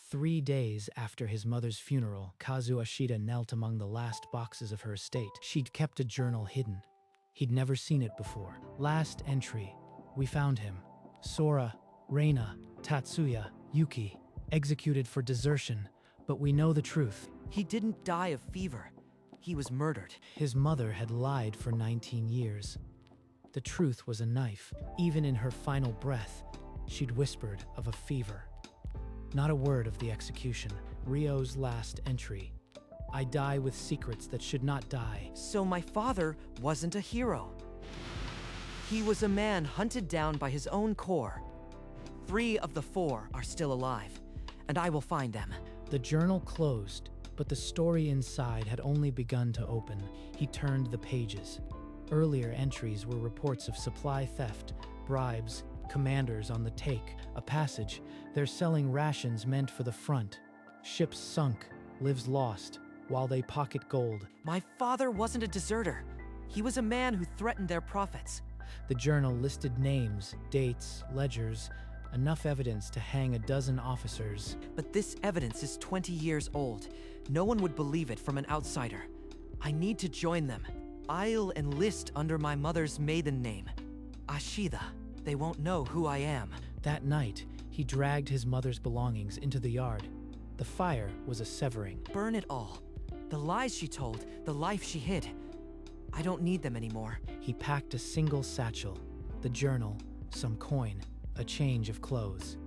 3 days after his mother's funeral, Kazu Ashida knelt among the last boxes of her estate. She'd kept a journal hidden. He'd never seen it before. Last entry. We found him. Sora, Reina, Tatsuya, Yuki, executed for desertion, but we know the truth. He didn't die of fever. He was murdered. His mother had lied for 19 years. The truth was a knife. Even in her final breath, she'd whispered of a fever. Not a word of the execution. Rio's last entry. I die with secrets that should not die. So my father wasn't a hero. He was a man hunted down by his own corps. 3 of the 4 are still alive, and I will find them. The journal closed, but the story inside had only begun to open. He turned the pages. Earlier entries were reports of supply theft, bribes, commanders on the take, a passage. They're selling rations meant for the front. Ships sunk, lives lost, while they pocket gold. My father wasn't a deserter. He was a man who threatened their profits. The journal listed names, dates, ledgers, enough evidence to hang a dozen officers. But this evidence is 20 years old. No one would believe it from an outsider. I need to join them. I'll enlist under my mother's maiden name, Ashida. They won't know who I am. That night, he dragged his mother's belongings into the yard. The fire was a severing. Burn it all. The lies she told, the life she hid. I don't need them anymore. He packed a single satchel, the journal, some coin, a change of clothes.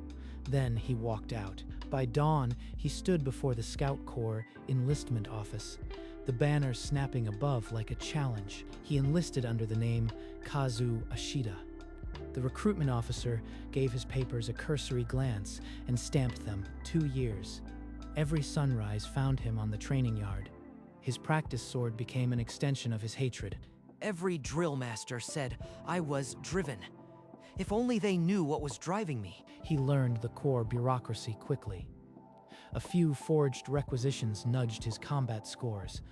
Then he walked out. By dawn, he stood before the Scout Corps enlistment office, the banner snapping above like a challenge. He enlisted under the name Kazu Ashida. The recruitment officer gave his papers a cursory glance and stamped them 2 years. Every sunrise found him on the training yard. His practice sword became an extension of his hatred. Every drill master said I was driven. If only they knew what was driving me. He learned the Corps bureaucracy quickly. A few forged requisitions nudged his combat scores.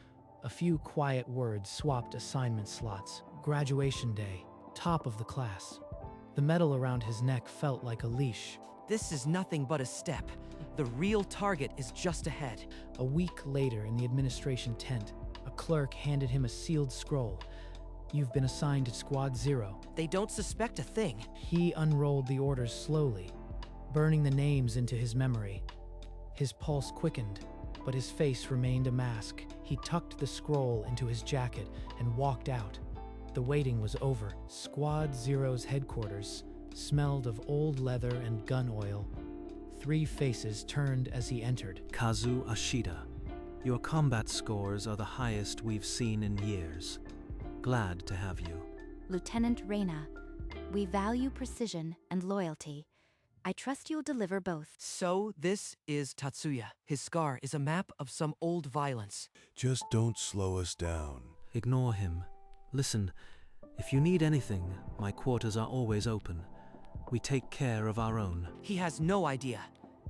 A few quiet words swapped assignment slots. Graduation day, top of the class. The medal around his neck felt like a leash. This is nothing but a step. The real target is just ahead. A week later, in the administration tent, a clerk handed him a sealed scroll. You've been assigned to Squad 0. They don't suspect a thing. He unrolled the orders slowly, burning the names into his memory. His pulse quickened, but his face remained a mask. He tucked the scroll into his jacket and walked out. The waiting was over. Squad 0's headquarters smelled of old leather and gun oil. 3 faces turned as he entered. Kazu Ashida, your combat scores are the highest we've seen in years. Glad to have you. Lieutenant Reina, we value precision and loyalty. I trust you'll deliver both. So this is Tatsuya. His scar is a map of some old violence. Just don't slow us down. Ignore him. Listen, if you need anything, my quarters are always open. We take care of our own. He has no idea.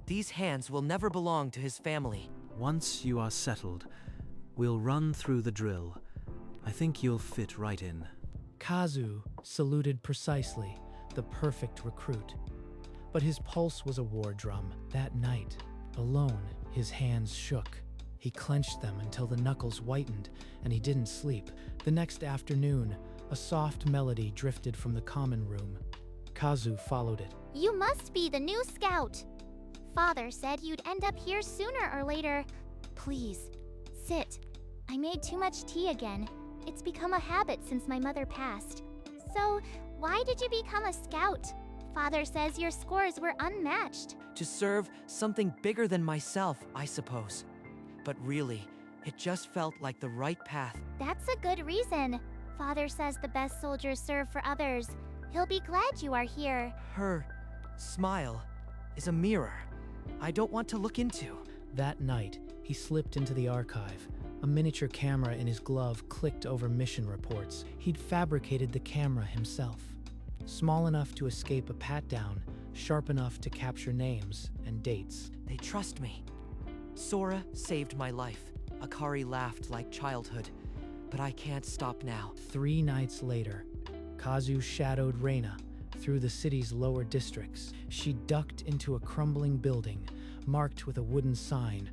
These hands will never belong to his family. Once you are settled, we'll run through the drill. I think you'll fit right in. Kazu saluted precisely, the perfect recruit. But his pulse was a war drum. That night, alone, his hands shook. He clenched them until the knuckles whitened, and he didn't sleep. The next afternoon, a soft melody drifted from the common room. Kazu followed it. You must be the new scout. Father said you'd end up here sooner or later. Please, sit. I made too much tea again. It's become a habit since my mother passed. So, why did you become a scout? Father says your scores were unmatched. To serve something bigger than myself, I suppose. But really, it just felt like the right path. That's a good reason. Father says the best soldiers serve for others. He'll be glad you are here. Her smile is a mirror I don't want to look into. That night, he slipped into the archive. A miniature camera in his glove clicked over mission reports. He'd fabricated the camera himself. Small enough to escape a pat-down, sharp enough to capture names and dates. They trust me. Sora saved my life. Akari laughed like childhood. But I can't stop now. 3 nights later, Kazu shadowed Reina through the city's lower districts. She ducked into a crumbling building, marked with a wooden sign,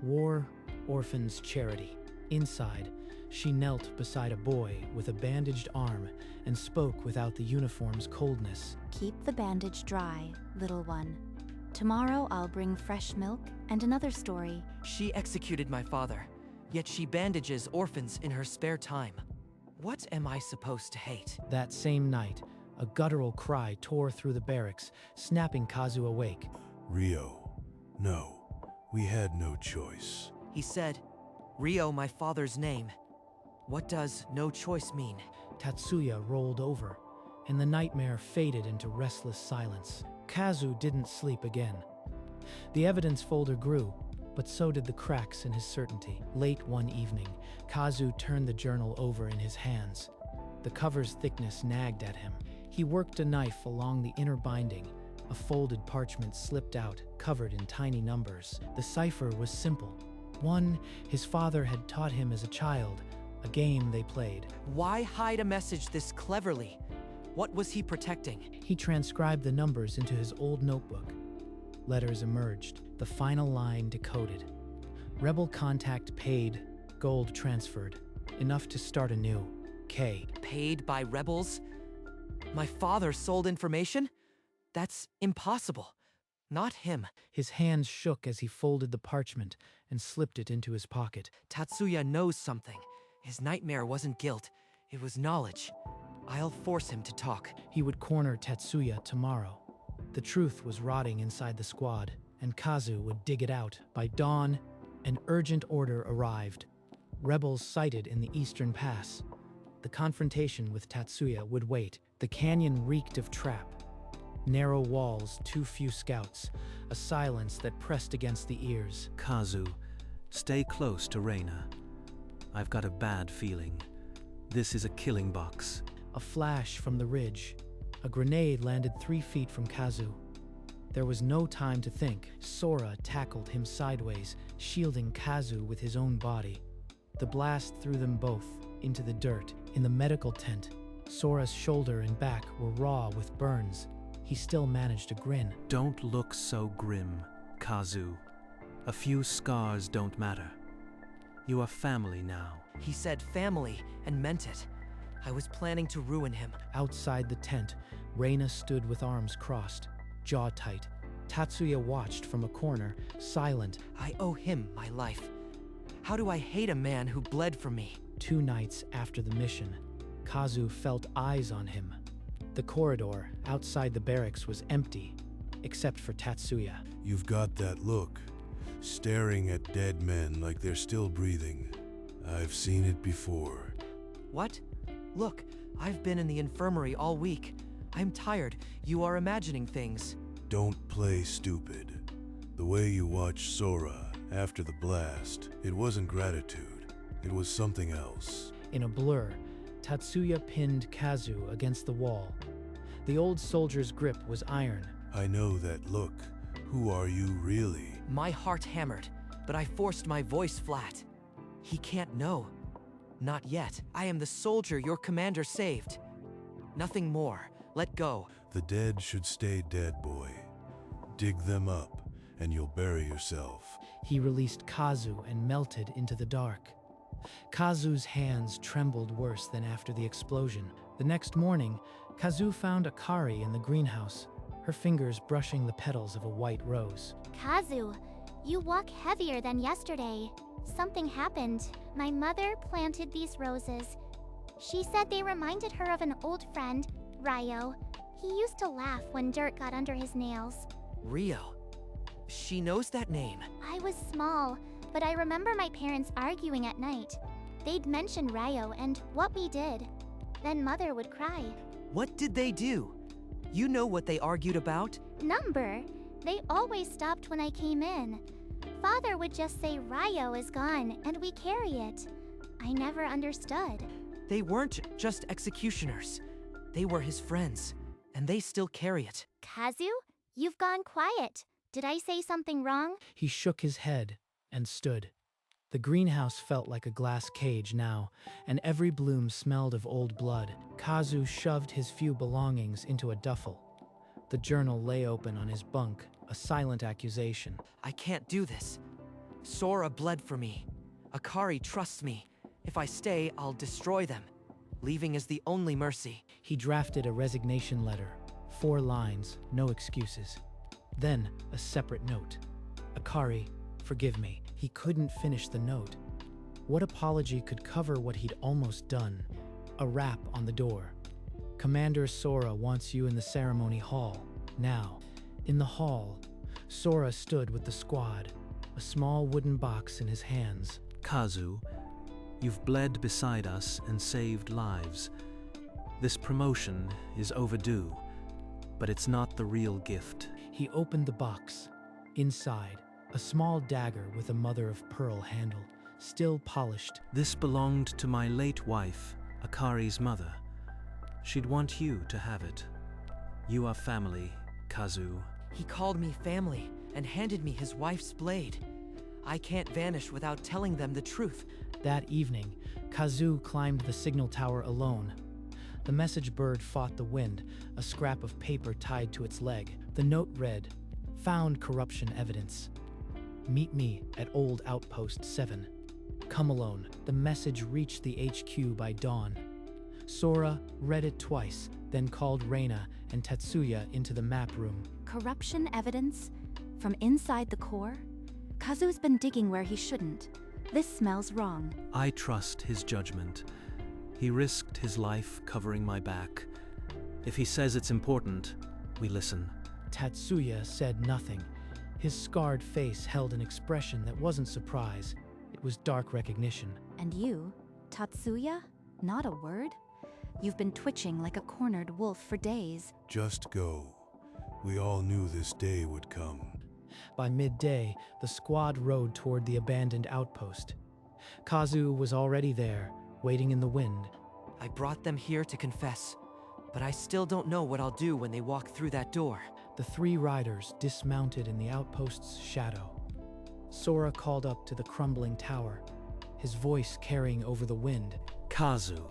War Orphans Charity. Inside, she knelt beside a boy with a bandaged arm and spoke without the uniform's coldness. Keep the bandage dry, little one. Tomorrow I'll bring fresh milk and another story. She executed my father, yet she bandages orphans in her spare time. What am I supposed to hate? That same night, a guttural cry tore through the barracks, snapping Kazu awake. Rio, no, we had no choice. He said, Rio, my father's name. What does no choice mean? Tatsuya rolled over, and the nightmare faded into restless silence. Kazu didn't sleep again. The evidence folder grew, but so did the cracks in his certainty. Late one evening, Kazu turned the journal over in his hands. The cover's thickness nagged at him. He worked a knife along the inner binding. A folded parchment slipped out, covered in tiny numbers. The cipher was simple. One his father had taught him as a child, a game they played. Why hide a message this cleverly? What was he protecting? He transcribed the numbers into his old notebook. Letters emerged, the final line decoded. Rebel contact paid, gold transferred. Enough to start anew. K. Paid by rebels? My father sold information? That's impossible. Not him. His hands shook as he folded the parchment and slipped it into his pocket. Tatsuya knows something. His nightmare wasn't guilt, it was knowledge. I'll force him to talk. He would corner Tatsuya tomorrow. The truth was rotting inside the squad, and Kazu would dig it out. By dawn, an urgent order arrived. Rebels sighted in the eastern pass. The confrontation with Tatsuya would wait. The canyon reeked of trap. Narrow walls, too few scouts, a silence that pressed against the ears. Kazu, stay close to Reina. I've got a bad feeling. This is a killing box. A flash from the ridge. A grenade landed 3 feet from Kazu. There was no time to think. Sora tackled him sideways, shielding Kazu with his own body. The blast threw them both into the dirt. In the medical tent, Sora's shoulder and back were raw with burns. He still managed to grin. Don't look so grim, Kazu. A few scars don't matter. You are family now. He said family and meant it. I was planning to ruin him. Outside the tent, Reina stood with arms crossed, jaw tight. Tatsuya watched from a corner, silent. I owe him my life. How do I hate a man who bled for me? 2 nights after the mission, Kazu felt eyes on him. The corridor outside the barracks was empty, except for Tatsuya. You've got that look, staring at dead men like they're still breathing. I've seen it before. What? Look, I've been in the infirmary all week. I'm tired. You are imagining things. Don't play stupid. The way you watched Sora after the blast, it wasn't gratitude. It was something else. In a blur, Tatsuya pinned Kazu against the wall. The old soldier's grip was iron. I know that look. Who are you really? My heart hammered, but I forced my voice flat. He can't know. Not yet. I am the soldier your commander saved. Nothing more. Let go. The dead should stay dead, boy. Dig them up, and you'll bury yourself. He released Kazu and melted into the dark. Kazu's hands trembled worse than after the explosion. The next morning, Kazu found Akari in the greenhouse, her fingers brushing the petals of a white rose. Kazu, you walk heavier than yesterday. Something happened. My mother planted these roses. She said they reminded her of an old friend, Ryo. He used to laugh when dirt got under his nails. Rio. She knows that name. I was small, but I remember my parents arguing at night. They'd mention Ryo and what we did. Then Mother would cry. What did they do? You know what they argued about? Number. They always stopped when I came in. Father would just say Ryo is gone and we carry it. I never understood. They weren't just executioners. They were his friends, and they still carry it. Kazu, you've gone quiet. Did I say something wrong? He shook his head and stood. The greenhouse felt like a glass cage now, and every bloom smelled of old blood. Kazu shoved his few belongings into a duffel. The journal lay open on his bunk, a silent accusation. I can't do this. Sora bled for me. Akari trusts me. If I stay, I'll destroy them. Leaving is the only mercy. He drafted a resignation letter. 4 lines, no excuses. Then, a separate note. Akari, forgive me. He couldn't finish the note. What apology could cover what he'd almost done? A rap on the door. Commander Sora wants you in the ceremony hall. Now. In the hall, Sora stood with the squad, a small wooden box in his hands. Kazu, you've bled beside us and saved lives. This promotion is overdue, but it's not the real gift. He opened the box. Inside, a small dagger with a mother-of-pearl handle, still polished. This belonged to my late wife, Akari's mother. She'd want you to have it. You are family, Kazu. He called me family and handed me his wife's blade. I can't vanish without telling them the truth. That evening, Kazu climbed the signal tower alone. The message bird fought the wind, a scrap of paper tied to its leg. The note read, "Found corruption evidence. Meet me at Old Outpost 7. Come alone." The message reached the HQ by dawn. Sora read it twice, then called Reina and Tetsuya into the map room. Corruption evidence? From inside the core? Kazu's been digging where he shouldn't. This smells wrong. I trust his judgment. He risked his life covering my back. If he says it's important, we listen. Tatsuya said nothing. His scarred face held an expression that wasn't surprise. It was dark recognition. And you, Tatsuya? Not a word? You've been twitching like a cornered wolf for days. Just go. We all knew this day would come. By midday, the squad rode toward the abandoned outpost. Kazu was already there, waiting in the wind. I brought them here to confess, but I still don't know what I'll do when they walk through that door. The 3 riders dismounted in the outpost's shadow. Sora called up to the crumbling tower, his voice carrying over the wind. Kazu,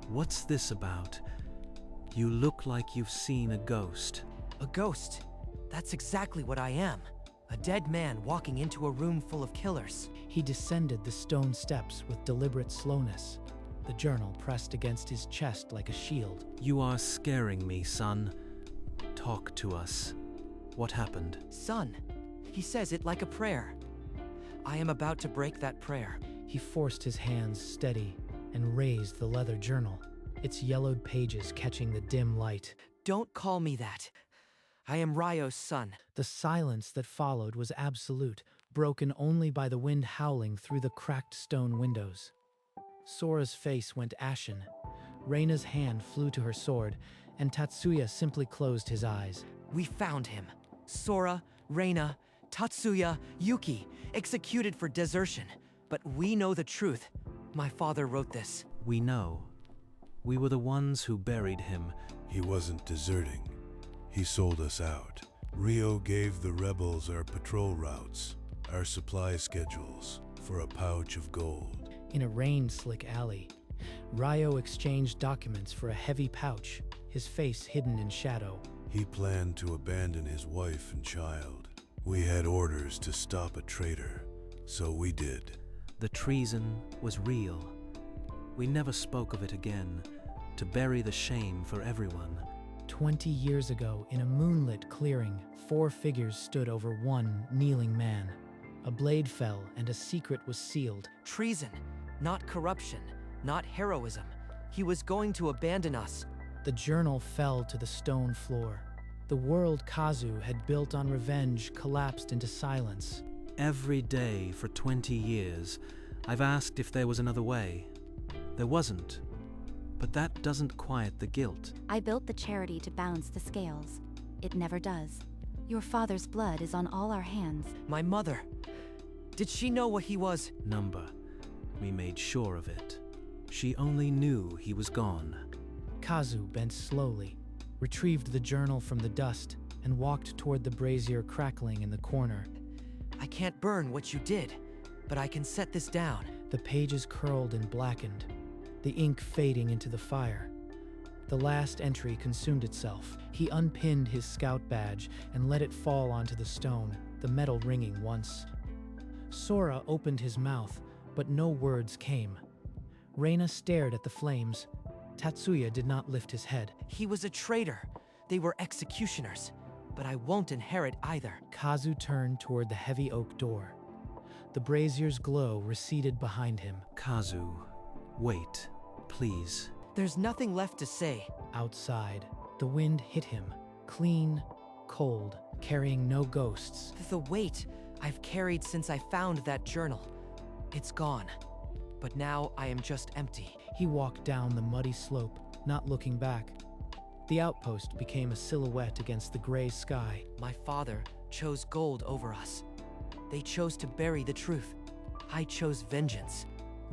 what's this about? You look like you've seen a ghost. A ghost? That's exactly what I am. A dead man walking into a room full of killers. He descended the stone steps with deliberate slowness, the journal pressed against his chest like a shield. You are scaring me, son. Talk to us. What happened? Son, he says it like a prayer. I am about to break that prayer. He forced his hands steady and raised the leather journal, its yellowed pages catching the dim light. Don't call me that. I am Ryo's son. The silence that followed was absolute, broken only by the wind howling through the cracked stone windows. Sora's face went ashen. Reina's hand flew to her sword, and Tatsuya simply closed his eyes. We found him. Sora, Reina, Tatsuya, Yuki, executed for desertion. But we know the truth. My father wrote this. We know. We were the ones who buried him. He wasn't deserting. He sold us out. Rio gave the rebels our patrol routes, our supply schedules, for a pouch of gold. In a rain-slick alley, Ryo exchanged documents for a heavy pouch, his face hidden in shadow. He planned to abandon his wife and child. We had orders to stop a traitor, so we did. The treason was real. We never spoke of it again, to bury the shame for everyone. 20 years ago, in a moonlit clearing, 4 figures stood over one kneeling man. A blade fell and a secret was sealed. Treason, not corruption, not heroism. He was going to abandon us. The journal fell to the stone floor. The world Kazu had built on revenge collapsed into silence. Every day for 20 years, I've asked if there was another way. There wasn't. But that doesn't quiet the guilt. I built the charity to balance the scales. It never does. Your father's blood is on all our hands. My mother. Did she know what he was? Number. We made sure of it. She only knew he was gone. Kazu bent slowly, retrieved the journal from the dust, and walked toward the brazier crackling in the corner. I can't burn what you did, but I can set this down. The pages curled and blackened, the ink fading into the fire. The last entry consumed itself. He unpinned his scout badge and let it fall onto the stone, the metal ringing once. Sora opened his mouth, but no words came. Reina stared at the flames. Tatsuya did not lift his head. He was a traitor. They were executioners. But I won't inherit either. Kazu turned toward the heavy oak door. The brazier's glow receded behind him. Kazu, wait, please. There's nothing left to say. Outside, the wind hit him, clean, cold, carrying no ghosts. The weight I've carried since I found that journal. It's gone. But now I am just empty. He walked down the muddy slope, not looking back. The outpost became a silhouette against the gray sky. My father chose gold over us. They chose to bury the truth. I chose vengeance.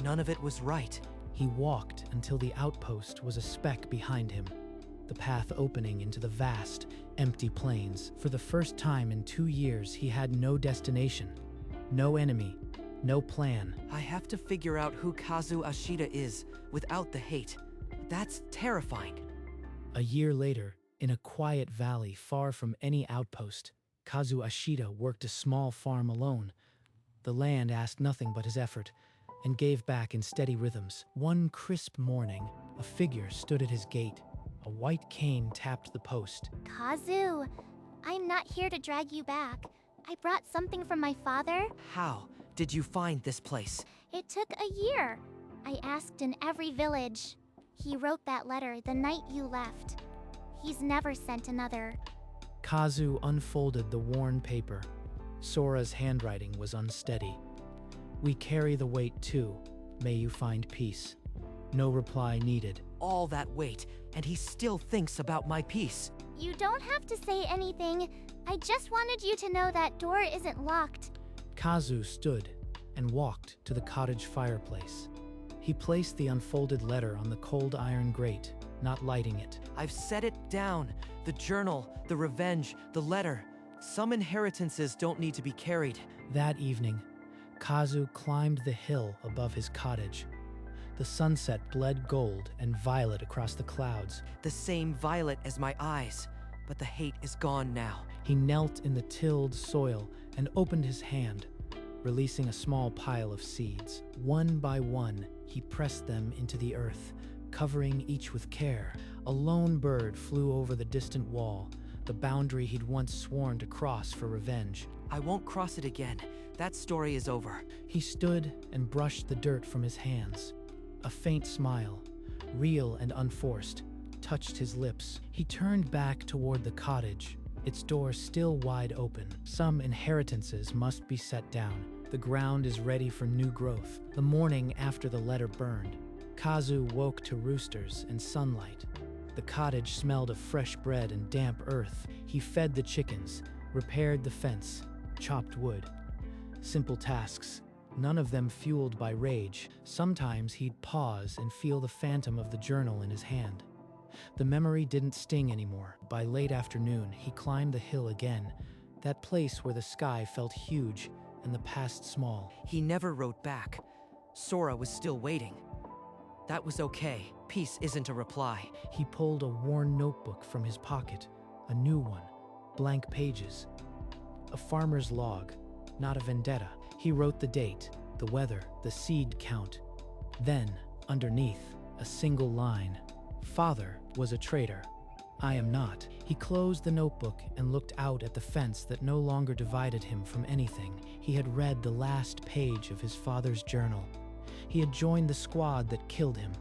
None of it was right. He walked until the outpost was a speck behind him, the path opening into the vast, empty plains. For the first time in 2 years, he had no destination, no enemy, no plan. I have to figure out who Kazu Ashida is without the hate. That's terrifying. A year later, in a quiet valley far from any outpost, Kazu Ashida worked a small farm alone. The land asked nothing but his effort, and gave back in steady rhythms. One crisp morning, a figure stood at his gate. A white cane tapped the post. Kazu, I'm not here to drag you back. I brought something from my father. How did you find this place? It took a year. I asked in every village. He wrote that letter the night you left. He's never sent another. Kazu unfolded the worn paper. Sora's handwriting was unsteady. We carry the weight too. May you find peace. No reply needed. All that weight, and he still thinks about my peace. You don't have to say anything. I just wanted you to know that door isn't locked. Kazu stood and walked to the cottage fireplace. He placed the unfolded letter on the cold iron grate, not lighting it. I've set it down. The journal, the revenge, the letter. Some inheritances don't need to be carried. That evening, Kazu climbed the hill above his cottage. The sunset bled gold and violet across the clouds. The same violet as my eyes, but the hate is gone now. He knelt in the tilled soil and opened his hand, releasing a small pile of seeds. One by one, he pressed them into the earth, covering each with care. A lone bird flew over the distant wall, the boundary he'd once sworn to cross for revenge. I won't cross it again. That story is over. He stood and brushed the dirt from his hands. A faint smile, real and unforced, touched his lips. He turned back toward the cottage, its door still wide open. Some inheritances must be set down. The ground is ready for new growth. The morning after the letter burned, Kazu woke to roosters and sunlight. The cottage smelled of fresh bread and damp earth. He fed the chickens, repaired the fence, chopped wood. Simple tasks, none of them fueled by rage. Sometimes he'd pause and feel the phantom of the journal in his hand. The memory didn't sting anymore. By late afternoon, he climbed the hill again, that place where the sky felt huge and the past small. He never wrote back. Sora was still waiting. That was okay. Peace isn't a reply. He pulled a worn notebook from his pocket, a new one, blank pages. A farmer's log, not a vendetta. He wrote the date, the weather, the seed count. Then, underneath, a single line. Father was a traitor. I am not. He closed the notebook and looked out at the fence that no longer divided him from anything. He had read the last page of his father's journal. He had joined the squad that killed him.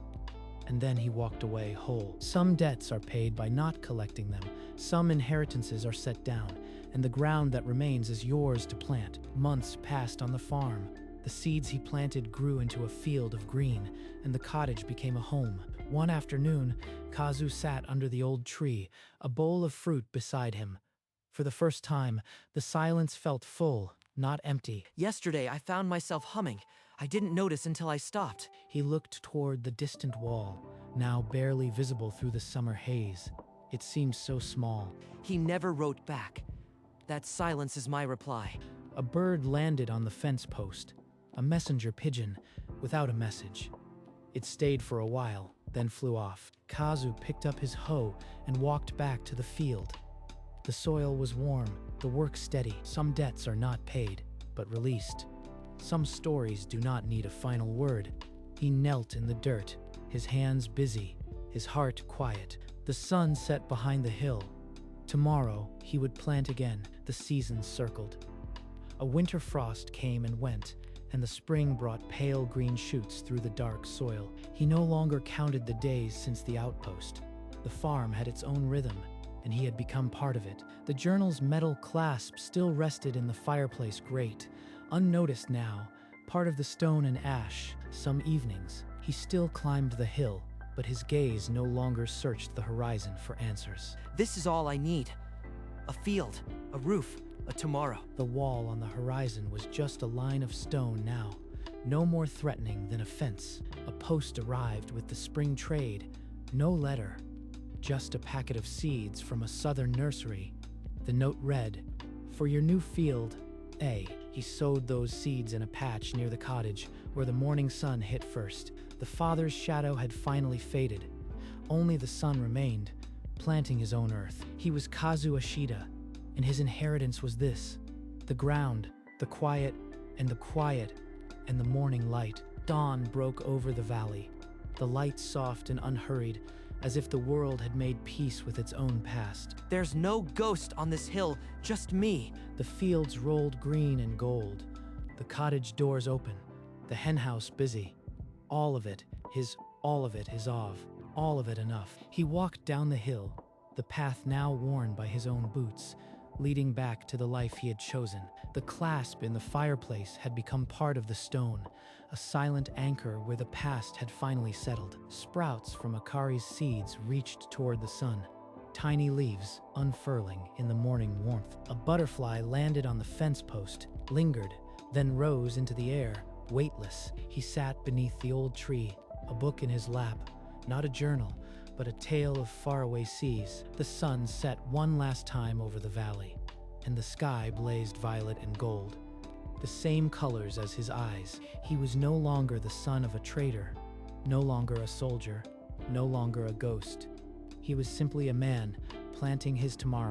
And then he walked away whole. Some debts are paid by not collecting them. Some inheritances are set down, and the ground that remains is yours to plant. Months passed on the farm. The seeds he planted grew into a field of green, and the cottage became a home. One afternoon, Kazu sat under the old tree, a bowl of fruit beside him. For the first time, the silence felt full, not empty. Yesterday, I found myself humming. I didn't notice until I stopped. He looked toward the distant wall, now barely visible through the summer haze. It seemed so small. He never wrote back. That silence is my reply. A bird landed on the fence post, a messenger pigeon, without a message. It stayed for a while, then flew off. Kazu picked up his hoe and walked back to the field. The soil was warm, the work steady. Some debts are not paid, but released. Some stories do not need a final word. He knelt in the dirt, his hands busy, his heart quiet. The sun set behind the hill. Tomorrow, he would plant again. The seasons circled. A winter frost came and went, and the spring brought pale green shoots through the dark soil. He no longer counted the days since the outpost. The farm had its own rhythm, and he had become part of it. The journal's metal clasp still rested in the fireplace grate, unnoticed now, part of the stone and ash. Some evenings, he still climbed the hill, but his gaze no longer searched the horizon for answers. This is all I need. A field, a roof, a tomorrow. The wall on the horizon was just a line of stone now, no more threatening than a fence. A post arrived with the spring trade, no letter, just a packet of seeds from a southern nursery. The note read, "For your new field, A." He sowed those seeds in a patch near the cottage where the morning sun hit first. The father's shadow had finally faded. Only the son remained, planting his own earth. He was Kazu Ashida, and his inheritance was this: the ground, the quiet, and the morning light. Dawn broke over the valley, the light soft and unhurried, as if the world had made peace with its own past. There's no ghost on this hill, just me. The fields rolled green and gold, the cottage doors open, the henhouse busy. All of it, his all of it enough. He walked down the hill, the path now worn by his own boots, leading back to the life he had chosen. The clasp in the fireplace had become part of the stone, a silent anchor where the past had finally settled. Sprouts from Akari's seeds reached toward the sun, tiny leaves unfurling in the morning warmth. A butterfly landed on the fence post, lingered, then rose into the air, weightless. He sat beneath the old tree, a book in his lap, not a journal, but a tale of faraway seas. The sun set one last time over the valley, and the sky blazed violet and gold, the same colors as his eyes. He was no longer the son of a trader, no longer a soldier, no longer a ghost. He was simply a man planting his tomorrow.